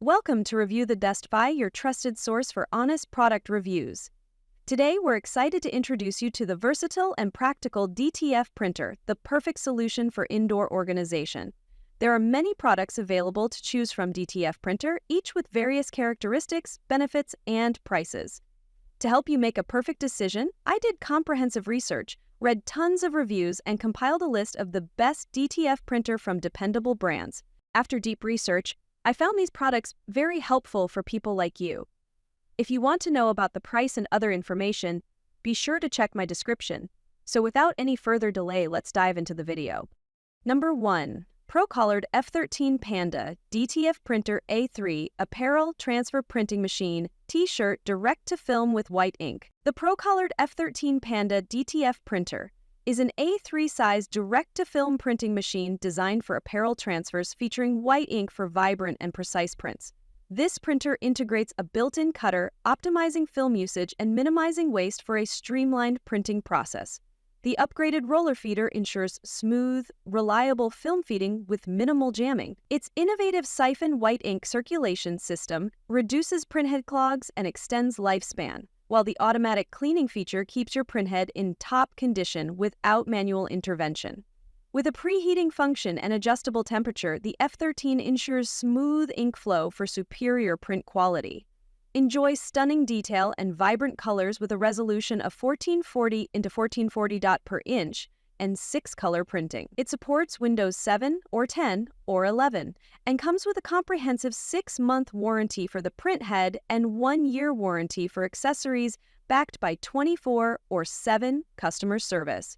Welcome to Review the Best Buy, your trusted source for honest product reviews. Today, we're excited to introduce you to the versatile and practical DTF printer, the perfect solution for indoor organization. There are many products available to choose from DTF printer, each with various characteristics, benefits, and prices. To help you make a perfect decision, I did comprehensive research, read tons of reviews, and compiled a list of the best DTF printer from dependable brands. After deep research, I found these products very helpful for people like you. If you want to know about the price and other information, be sure to check my description. So without any further delay, let's dive into the video. Number 1. Procolored F13 Panda DTF Printer A3 Apparel Transfer Printing Machine T-shirt direct-to-film with white ink. The Procolored F13 Panda DTF Printer is an A3 size direct-to-film printing machine designed for apparel transfers featuring white ink for vibrant and precise prints. This printer integrates a built-in cutter, optimizing film usage and minimizing waste for a streamlined printing process. The upgraded roller feeder ensures smooth, reliable film feeding with minimal jamming. Its innovative siphon white ink circulation system reduces printhead clogs and extends lifespan, while the automatic cleaning feature keeps your printhead in top condition without manual intervention. With a preheating function and adjustable temperature, the F13 ensures smooth ink flow for superior print quality. Enjoy stunning detail and vibrant colors with a resolution of 1440 x 1440 dot per inch and 6-color printing. It supports Windows 7 or 10 or 11 and comes with a comprehensive 6-month warranty for the printhead and 1-year warranty for accessories backed by 24 or 7 customer service.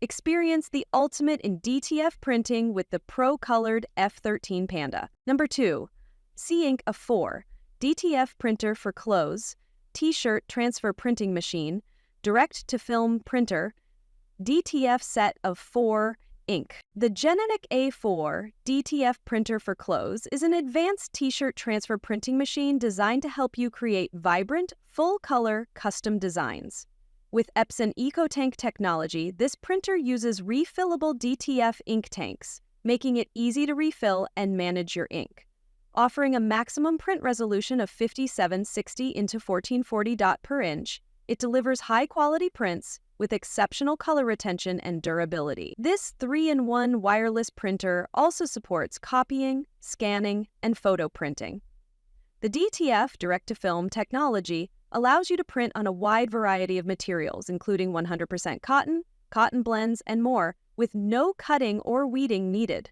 Experience the ultimate in DTF printing with the Procolored F13 Panda. Number 2. C-Ink A4 DTF Printer for Clothes, T-shirt Transfer Printing Machine, Direct-to-Film Printer, DTF Set of 4 Ink. The Genetic A4 DTF Printer for Clothes is an advanced T-shirt transfer printing machine designed to help you create vibrant, full-color custom designs. With Epson EcoTank technology, this printer uses refillable DTF ink tanks, making it easy to refill and manage your ink. Offering a maximum print resolution of 5760 x 1440 dot per inch, it delivers high-quality prints with exceptional color retention and durability. This 3-in-1 wireless printer also supports copying, scanning, and photo printing. The DTF direct-to-film technology allows you to print on a wide variety of materials, including 100% cotton, cotton blends, and more, with no cutting or weeding needed.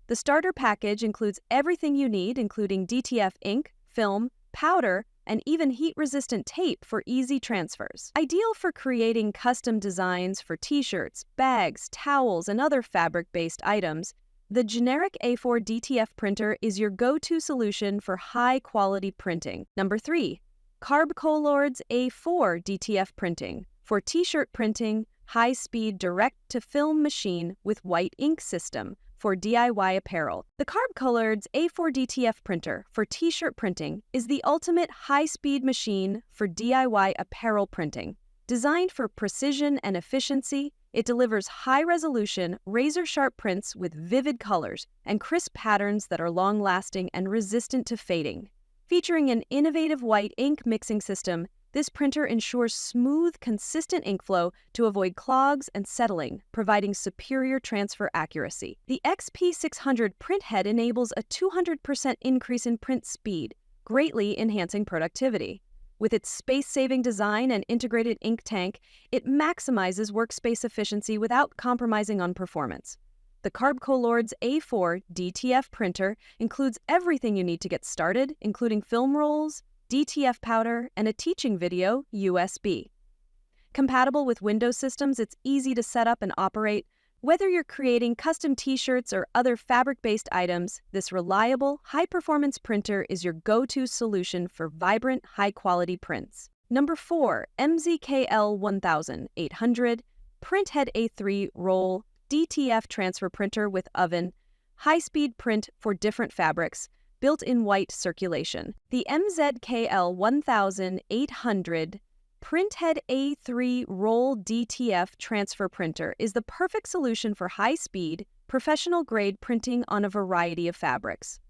The starter package includes everything you need, including DTF ink, film, powder, and even heat-resistant tape for easy transfers. Ideal for creating custom designs for t-shirts, bags, towels, and other fabric-based items, the generic A4 DTF printer is your go-to solution for high-quality printing. Number 3. Carbcolords A4 DTF Printing for t-shirt printing, high-speed direct-to-film machine with white ink system for DIY apparel. The Carbcolords A4 DTF printer for t-shirt printing is the ultimate high-speed machine for DIY apparel printing. Designed for precision and efficiency, it delivers high-resolution, razor-sharp prints with vivid colors and crisp patterns that are long-lasting and resistant to fading. Featuring an innovative white ink mixing system, this printer ensures smooth, consistent ink flow to avoid clogs and settling, providing superior transfer accuracy. The XP600 printhead enables a 200% increase in print speed, greatly enhancing productivity. With its space-saving design and integrated ink tank, it maximizes workspace efficiency without compromising on performance. The Carbcolords A4 DTF printer includes everything you need to get started, including film rolls, DTF powder, and a teaching video USB. Compatible with Windows systems, it's easy to set up and operate. Whether you're creating custom t-shirts or other fabric-based items, this reliable, high-performance printer is your go-to solution for vibrant, high-quality prints. Number 4. MZKL1800 Printhead A3 Roll DTF Transfer Printer with Oven, high-speed print for different fabrics, built-in white circulation. The MZKL1800 Printhead A3 Roll DTF Transfer Printer is the perfect solution for high-speed, professional-grade printing on a variety of fabrics.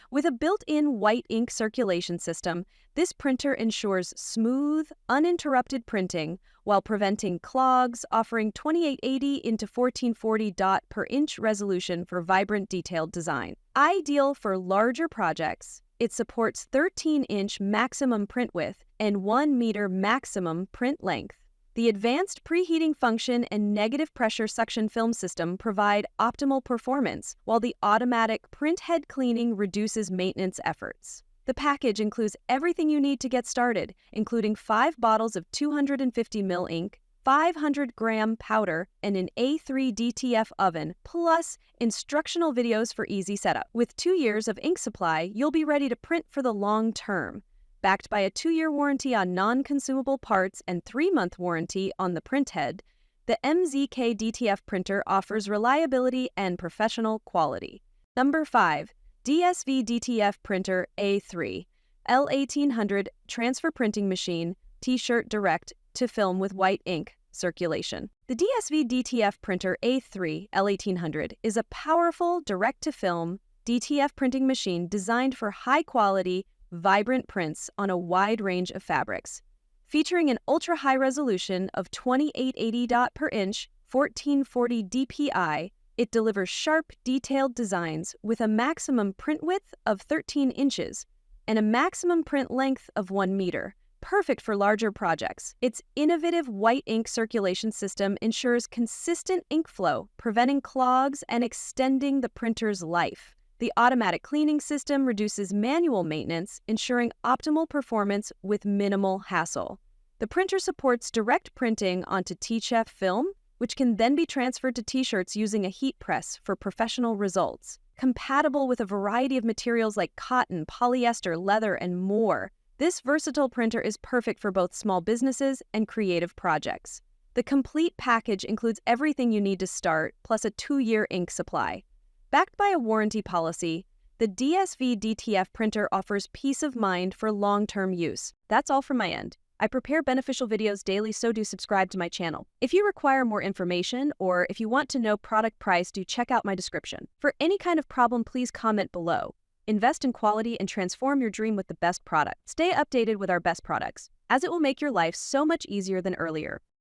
With a built-in white ink circulation system, this printer ensures smooth, uninterrupted printing while preventing clogs, offering 2880 into 1440 dot per inch resolution for vibrant detailed design. Ideal for larger projects, it supports 13-inch maximum print width and 1 meter maximum print length. The advanced preheating function and negative pressure suction film system provide optimal performance, while the automatic printhead cleaning reduces maintenance efforts. The package includes everything you need to get started, including 5 bottles of 250 ml ink, 500-gram powder, and an A4 DTF oven, plus instructional videos for easy setup. With 2 years of ink supply, you'll be ready to print for the long term. Backed by a 2-year warranty on non-consumable parts and 3-month warranty on the printhead, the MZKL DTF printer offers reliability and professional quality. Number 5. DSV DTF Printer A3 L1800 Transfer Printing Machine T-shirt direct to film with white ink circulation. The DSV DTF Printer A3 L1800 is a powerful direct-to-film DTF printing machine designed for high-quality, vibrant prints on a wide range of fabrics. Featuring an ultra-high resolution of 2880 dot per inch, 1440 dpi, it delivers sharp, detailed designs with a maximum print width of 13 inches and a maximum print length of 1 meter, perfect for larger projects. Its innovative white ink circulation system ensures consistent ink flow, preventing clogs and extending the printer's life. The automatic cleaning system reduces manual maintenance, ensuring optimal performance with minimal hassle. The printer supports direct printing onto TShirtPrinting film, which can then be transferred to t-shirts using a heat press for professional results. Compatible with a variety of materials like cotton, polyester, leather, and more, this versatile printer is perfect for both small businesses and creative projects. The complete package includes everything you need to start, plus a 2-year ink supply. Backed by a warranty policy, the DSV DTF printer offers peace of mind for long-term use. That's all from my end. I prepare beneficial videos daily, so do subscribe to my channel. If you require more information or if you want to know product price, do check out my description. For any kind of problem, please comment below. Invest in quality and transform your dream with the best product. Stay updated with our best products, as it will make your life so much easier than earlier.